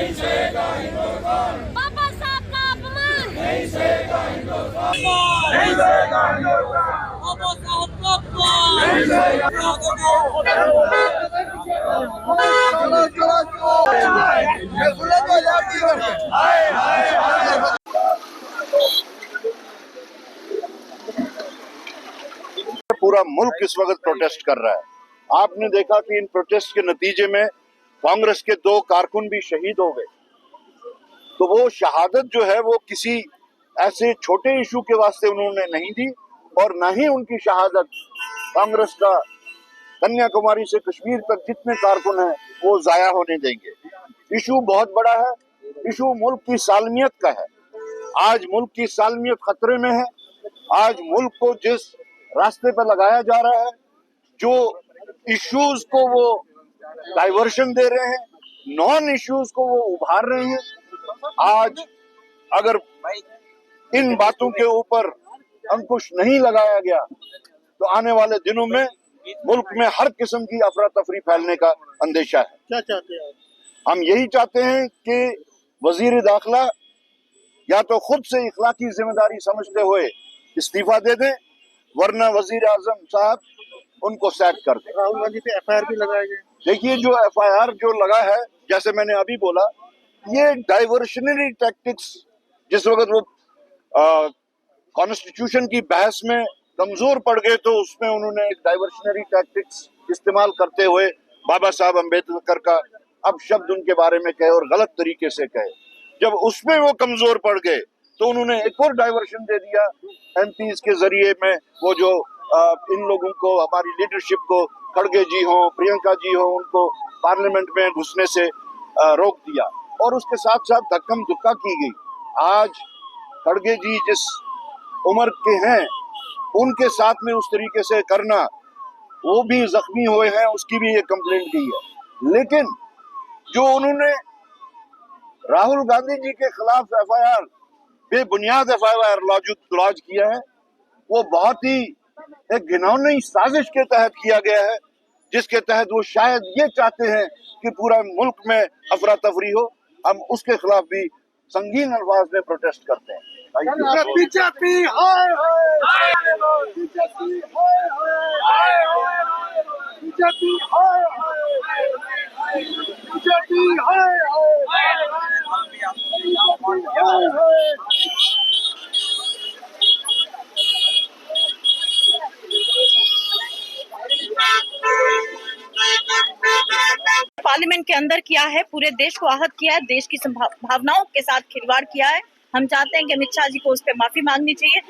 बाबा साहब का अपमान पूरा मुल्क इस वक्त प्रोटेस्ट कर रहा है। आपने देखा कि इन प्रोटेस्ट के नतीजे में कांग्रेस के 2 कारकुन भी शहीद हो गए। तो वो शहादत जो है वो किसी ऐसे छोटे इशू के वास्ते उन्होंने नहीं दी, और न ही उनकी शहादत कांग्रेस का कन्याकुमारी से कश्मीर तक जितने कारकुन हैं वो जाया होने देंगे। इशू बहुत बड़ा है, इशू मुल्क की सालमियत का है। आज मुल्क की सालमियत खतरे में है। आज मुल्क को जिस रास्ते पर लगाया जा रहा है, जो इश्यूज को वो डाइवर्शन दे रहे हैं, नॉन इश्यूज को वो उभार रहे हैं। आज अगर इन बातों के ऊपर अंकुश नहीं लगाया गया तो आने वाले दिनों में मुल्क में हर किस्म की अफरा तफरी फैलने का अंदेशा है। क्या चाहते हैं? हम यही चाहते हैं कि वजीर दाखिला या तो खुद से इखलाकी जिम्मेदारी समझते हुए इस्तीफा दे दें, वरना वजीर आजम साहब उनको सैक कर दें। राहुल गांधी पे एफआईआर भी लगाए गए। देखिए, जो एफआईआर जो लगा है, जैसे मैंने अभी बोला, ये डाइवर्शनरी टैक्टिक्स, जिस वक्त वो कॉन्स्टिट्यूशन की बहस में कमजोर पड़ गए तो उसमें उन्होंने एक डाइवर्शनरी टैक्टिक्स इस्तेमाल करते हुए बाबा साहब अम्बेडकर का अब शब्द उनके बारे में कहे और गलत तरीके से कहे। जब उसमें वो कमजोर पड़ गए तो उन्होंने एक और डाइवर्शन दे दिया एमपीज के जरिए में। वो जो इन लोगों को, हमारी लीडरशिप को, खड़गे जी हो, प्रियंका जी हो, उनको पार्लियामेंट में घुसने से रोक दिया, और उसके साथ साथ धक्कम धुक्का की गई। आज खड़गे जी जिस उम्र के हैं, उनके साथ में उस तरीके से करना, वो भी जख्मी हुए हैं, उसकी भी ये कंप्लेंट की है। लेकिन जो उन्होंने राहुल गांधी जी के खिलाफ एफआईआर, बेबुनियाद एफआईआर लॉन्च किया है, वो बहुत ही एक घिनौनी साजिश के तहत किया गया है, जिसके तहत वो शायद ये चाहते हैं कि पूरा मुल्क में अफरा तफरी हो। हम उसके खिलाफ भी संगीन अल्फाज में प्रोटेस्ट करते हैं। बीजेपी हाय हाय, बीजेपी हाय हाय, बीजेपी हाय हाय, बीजेपी हाय हाय। पार्लियामेंट के अंदर किया है, पूरे देश को आहत किया है, देश की भावनाओं के साथ खिलवाड़ किया है। हम चाहते हैं कि अमित शाह जी को उस पर माफी मांगनी चाहिए।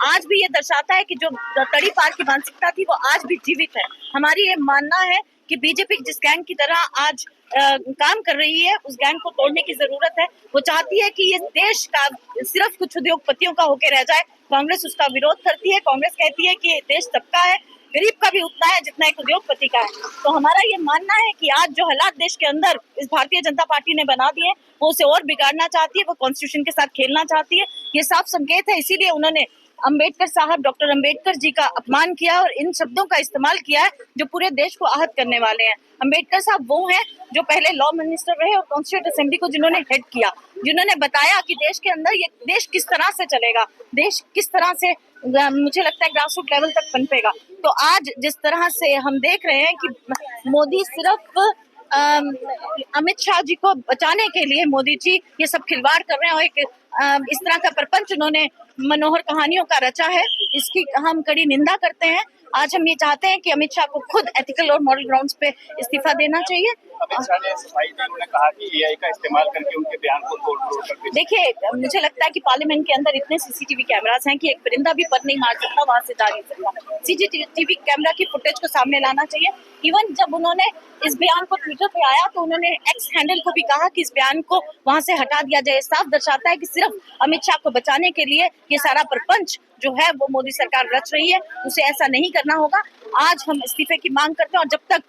आज भी ये दर्शाता है कि जो तड़ी पार की मानसिकता थी वो आज भी जीवित है। हमारी ये मानना है कि बीजेपी जिस गैंग की तरह आज काम कर रही है, उस गैंग को तोड़ने की जरूरत है। वो चाहती है कि ये देश का सिर्फ कुछ उद्योगपतियों का होके रह जाए। कांग्रेस उसका विरोध करती है। कांग्रेस कहती है कि देश सबका है, गरीब का भी उतना है जितना एक उद्योगपति का है। तो हमारा ये मानना है कि आज जो हालात देश के अंदर इस भारतीय जनता पार्टी ने बना दिए, वो उसे और बिगाड़ना चाहती है, वो कॉन्स्टिट्यूशन के साथ खेलना चाहती है। ये साफ संकेत है। इसीलिए उन्होंने अंबेडकर साहब, डॉक्टर अंबेडकर जी का अपमान किया और इन शब्दों का इस्तेमाल किया है जो पूरे देश को आहत करने वाले हैं। अंबेडकर साहब वो हैं जो पहले लॉ मिनिस्टर रहे और कॉन्स्टिट्यूंट असेंबली को जिन्होंने हेड किया, जिन्होंने बताया कि देश के अंदर ये देश किस तरह से चलेगा, देश किस तरह से, मुझे लगता है, ग्रास रूट लेवल तक पनपेगा। तो आज जिस तरह से हम देख रहे हैं कि मोदी सिर्फ अमित शाह जी को बचाने के लिए मोदी जी ये सब खिलवाड़ कर रहे हैं और एक इस तरह का प्रपंच उन्होंने मनोहर कहानियों का रचा है, इसकी हम कड़ी निंदा करते हैं। आज हम ये चाहते हैं कि अमित शाह को खुद एथिकल और मॉरल ग्राउंड्स पे इस्तीफा देना चाहिए। अमित शाह ने सफाई दी, उन्होंने कहा कि एआई का इस्तेमाल करके उनके बयान को तोड़-मरोड़ कर दिया। देखिए, मुझे लगता है कि पार्लियामेंट के अंदर इतने सीसीटीवी कैमरास हैं कि एक परिंदा भी पर नहीं मार सकता, वहां से जा नहीं सकता। सीसीटीवी कैमरा की फुटेज को सामने लाना चाहिए। इवन जब उन्होंने इस बयान को ट्विटर पे आया तो उन्होंने एक्स हैंडल को भी कहा कि इस बयान को वहां से हटा दिया जाए। साफ दर्शाता है कि सिर्फ अमित शाह को बचाने के लिए ये सारा प्रपंच जो है वो मोदी सरकार रच रही है, उसे ऐसा नहीं करना होगा। आज हम इस्तीफे की मांग करते हैं और जब तक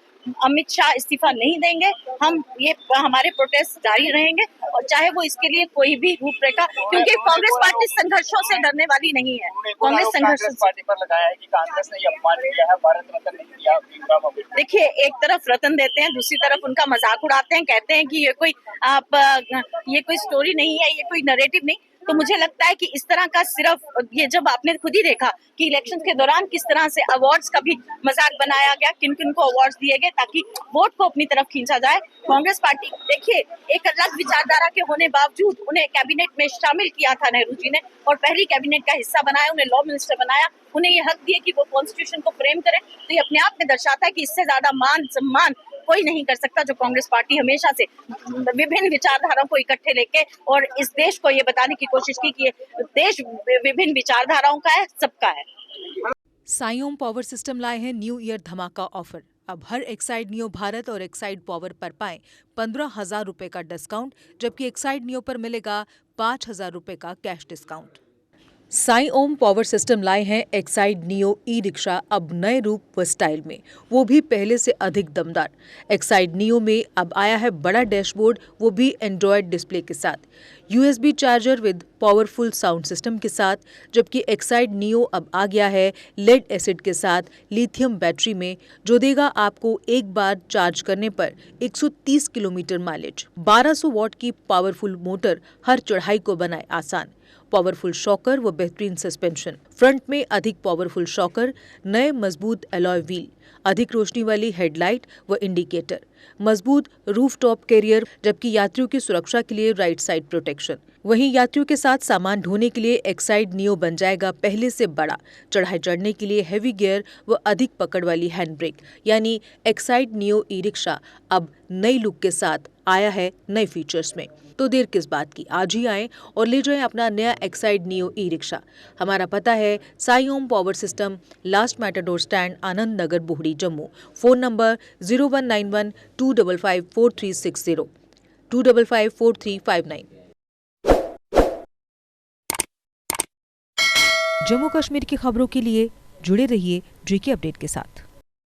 अमित शाह इस्तीफा नहीं देंगे। हम ये हमारे प्रोटेस्ट जारी रहेंगे और चाहे वो इसके लिए कोई भी रूपरेखा, क्योंकि कांग्रेस पार्टी संघर्षों से डरने वाली नहीं है। कांग्रेस कांग्रेस पार्टी पर लगाया है कि कांग्रेस ने ये अपमान किया है, भारत रत्न नहीं दिया भीमराव अम्बेडकर। देखिए, एक तरफ रतन देते हैं, दूसरी तरफ उनका मजाक उड़ाते हैं, कहते हैं कि ये कोई स्टोरी नहीं है, ये कोई नरेटिव नहीं। तो मुझे लगता है कि इस तरह का सिर्फ ये, जब आपने खुद ही देखा कि इलेक्शन के दौरान किस तरह से अवार्ड्स का भी मजाक बनाया गया, किन किन को अवार्ड्स दिए गए ताकि वोट को अपनी तरफ खींचा जाए। कांग्रेस पार्टी, देखिए, एक अलग विचारधारा के होने बावजूद उन्हें कैबिनेट में शामिल किया था नेहरू जी ने और पहली कैबिनेट का हिस्सा बनाया, उन्हें लॉ मिनिस्टर बनाया, उन्हें ये हक दिए कि वो कॉन्स्टिट्यूशन को फ्रेम करें। तो ये अपने आप में दर्शाता है कि इससे ज्यादा मान सम्मान कोई नहीं कर सकता, जो कांग्रेस पार्टी हमेशा से विभिन्न विचारधाराओं को इकट्ठे लेके और इस देश को ये बताने की कोशिश की कि ये देश विभिन्न विचारधाराओं का है, सबका है। साईओम पावर सिस्टम लाए हैं न्यू ईयर धमाका ऑफर। अब हर एक्साइड नियो भारत और एक्साइड पावर पर पाएं 15,000 रुपए का डिस्काउंट, जबकि एक्साइड नियो पर मिलेगा 5,000 रुपए का कैश डिस्काउंट। साईओम पावर सिस्टम लाए हैं एक्साइड नियो ई रिक्शा, अब नए रूप व स्टाइल में, वो भी पहले से अधिक दमदार। एक्साइड नियो में अब आया है बड़ा डैशबोर्ड, वो भी एंड्रॉयड डिस्प्ले के साथ, USB charger with powerful sound system के साथ, जबकि एक्साइड नियो अब आ गया है लेड एसिड के साथ लिथियम बैटरी में, जो देगा आपको एक बार चार्ज करने पर 130 किलोमीटर माइलेज। 1200 वॉट की पावरफुल मोटर हर चढ़ाई को बनाए आसान। पावरफुल शॉकर व बेहतरीन सस्पेंशन, फ्रंट में अधिक पावरफुल शॉकर, नए मजबूत अलॉय व्हील, अधिक रोशनी वाली हेडलाइट व इंडिकेटर, मजबूत रूफटॉप कैरियर, जबकि यात्रियों की सुरक्षा के लिए राइट साइड प्रोटेक्शन। वहीं यात्रियों के साथ सामान ढोने के लिए एक्साइड नियो बन जाएगा पहले से बड़ा, चढ़ाई चढ़ने के लिए हैवी गियर व अधिक पकड़ वाली हैंड ब्रेक, यानी एक्साइड नियो ई रिक्शा अब नई लुक के साथ आया है नए फीचर्स में। तो देर किस बात की, आज ही आएं और ले जाएं अपना नया एक्साइड नियो ई रिक्शा। हमारा पता है Saiom power system, last matador stand, Anand Nagar, Bohri, Jammu. Phone number 0191 255 4360 255 4359। Jammu Kashmir की खबरों के लिए जुड़े रहिए JK अपडेट के साथ।